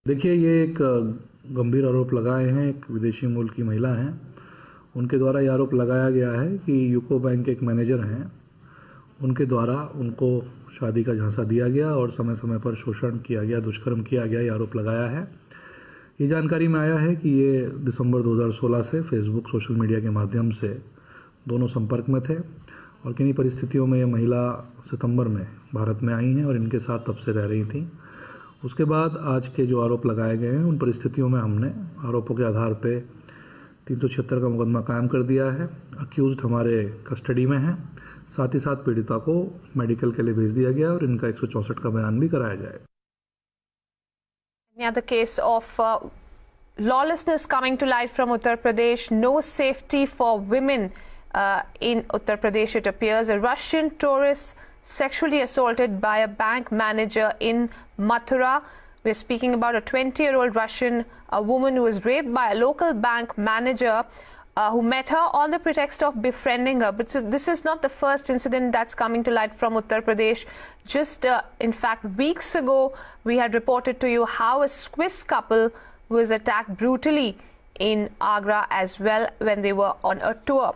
देखिए, ये एक गंभीर आरोप लगाए हैं। एक विदेशी मूल की महिला हैं, उनके द्वारा ये आरोप लगाया गया है कि यूको बैंक के एक मैनेजर हैं, उनके द्वारा उनको शादी का झांसा दिया गया और समय समय पर शोषण किया गया, दुष्कर्म किया गया, ये आरोप लगाया है। ये जानकारी में आया है कि ये दिसंबर 2016 से फेसबुक सोशल मीडिया के माध्यम से दोनों संपर्क में थे और किन्हीं परिस्थितियों में ये महिला सितंबर में भारत में आई हैं और इनके साथ तब से रह रही थी। उसके बाद आज के जो आरोप लगाए गए हैं, उन परिस्थितियों में हमने आरोपों के आधार पे 376 का मुकदमा कायम कर दिया है। अक्यूज्ड हमारे कस्टडी में हैं, साथ ही साथ पीड़िता को मेडिकल के लिए भेज दिया गया और इनका 164 का बयान भी कराया जाएगा। The case of lawlessness coming to light from Uttar Pradesh, no safety for women in Uttar Pradesh, it appears. A Russian tourist sexually assaulted by a bank manager in Mathura. We're speaking about a 20-year-old Russian woman who was raped by a local bank manager who met her on the pretext of befriending her. But so this is not the first incident that's coming to light from Uttar Pradesh. Just in fact, weeks ago, we had reported to you how a Swiss couple was attacked brutally in Agra as well when they were on a tour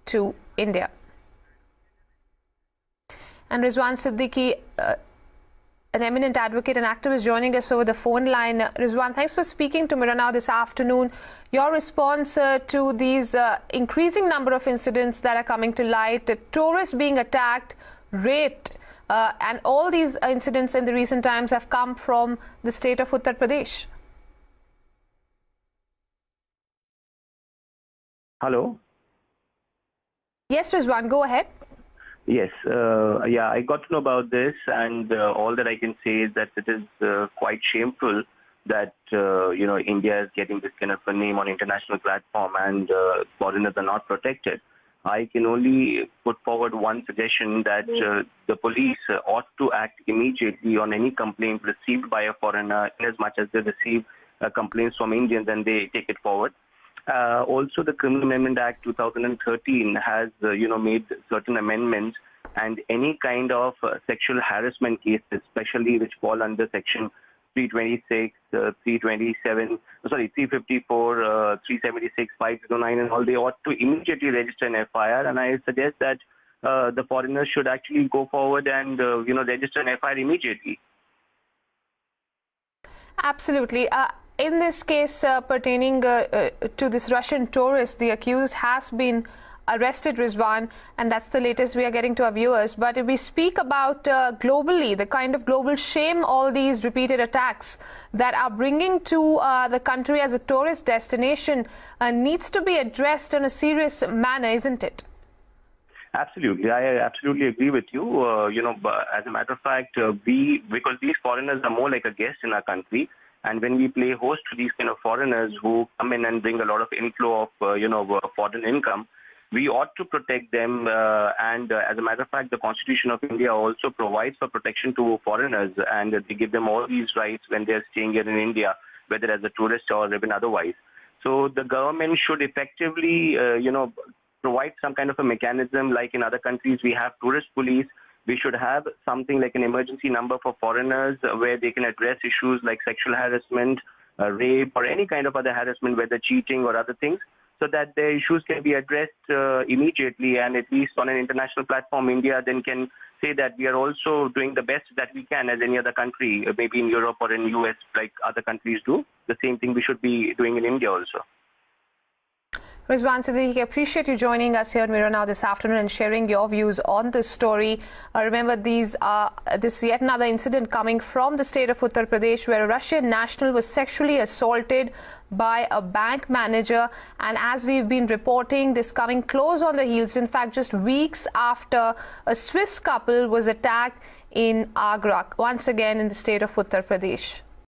to India. And Rizwan Siddiqui, an eminent advocate and activist, joining us over the phone line. Rizwan, thanks for speaking to Mirror Now this afternoon. Your response to these increasing number of incidents that are coming to light, tourists being attacked, raped, and all these incidents in the recent times have come from the state of Uttar Pradesh. Hello? Yes, Rizwan, go ahead. Yes, yeah, I got to know about this, and all that I can say is that it is quite shameful that India is getting this kind of a name on international platform, and foreigners are not protected. I can only put forward one suggestion that the police ought to act immediately on any complaint received by a foreigner, in as much as they receive complaints from Indians and they take it forward. Also, the Criminal Amendment Act 2013 has, made certain amendments, and any kind of sexual harassment cases, especially which fall under Section 326, 327, 354, 376, 509, and all, they ought to immediately register an FIR. And I suggest that the foreigners should actually go forward and, register an FIR immediately. Absolutely. In this case pertaining to this Russian tourist, the accused has been arrested, Rizwan, and that's the latest we are getting to our viewers. But if we speak about globally, the kind of global shame all these repeated attacks that are bringing to the country as a tourist destination needs to be addressed in a serious manner, isn't it? Absolutely. I absolutely agree with you. As a matter of fact, because these foreigners are more like a guest in our country, and when we play host to these kind of foreigners who come in and bring a lot of inflow of, foreign income, we ought to protect them. And as a matter of fact, the Constitution of India also provides for protection to foreigners, and they give them all these rights when they are staying here in India, whether as a tourist or even otherwise. So the government should effectively, provide some kind of a mechanism like in other countries we have tourist police. We should have something like an emergency number for foreigners where they can address issues like sexual harassment, rape, or any kind of other harassment, whether cheating or other things, so that the issues can be addressed immediately. And at least on an international platform, India then can say that we are also doing the best that we can as any other country, maybe in Europe or in US, like other countries do. The same thing we should be doing in India also. Rizwan Siddiqui, I appreciate you joining us here on Mirror Now this afternoon and sharing your views on this story. Remember, this is yet another incident coming from the state of Uttar Pradesh, where a Russian national was sexually assaulted by a bank manager. And as we've been reporting, this coming close on the heels, in fact, just weeks after a Swiss couple was attacked in Agra, once again in the state of Uttar Pradesh.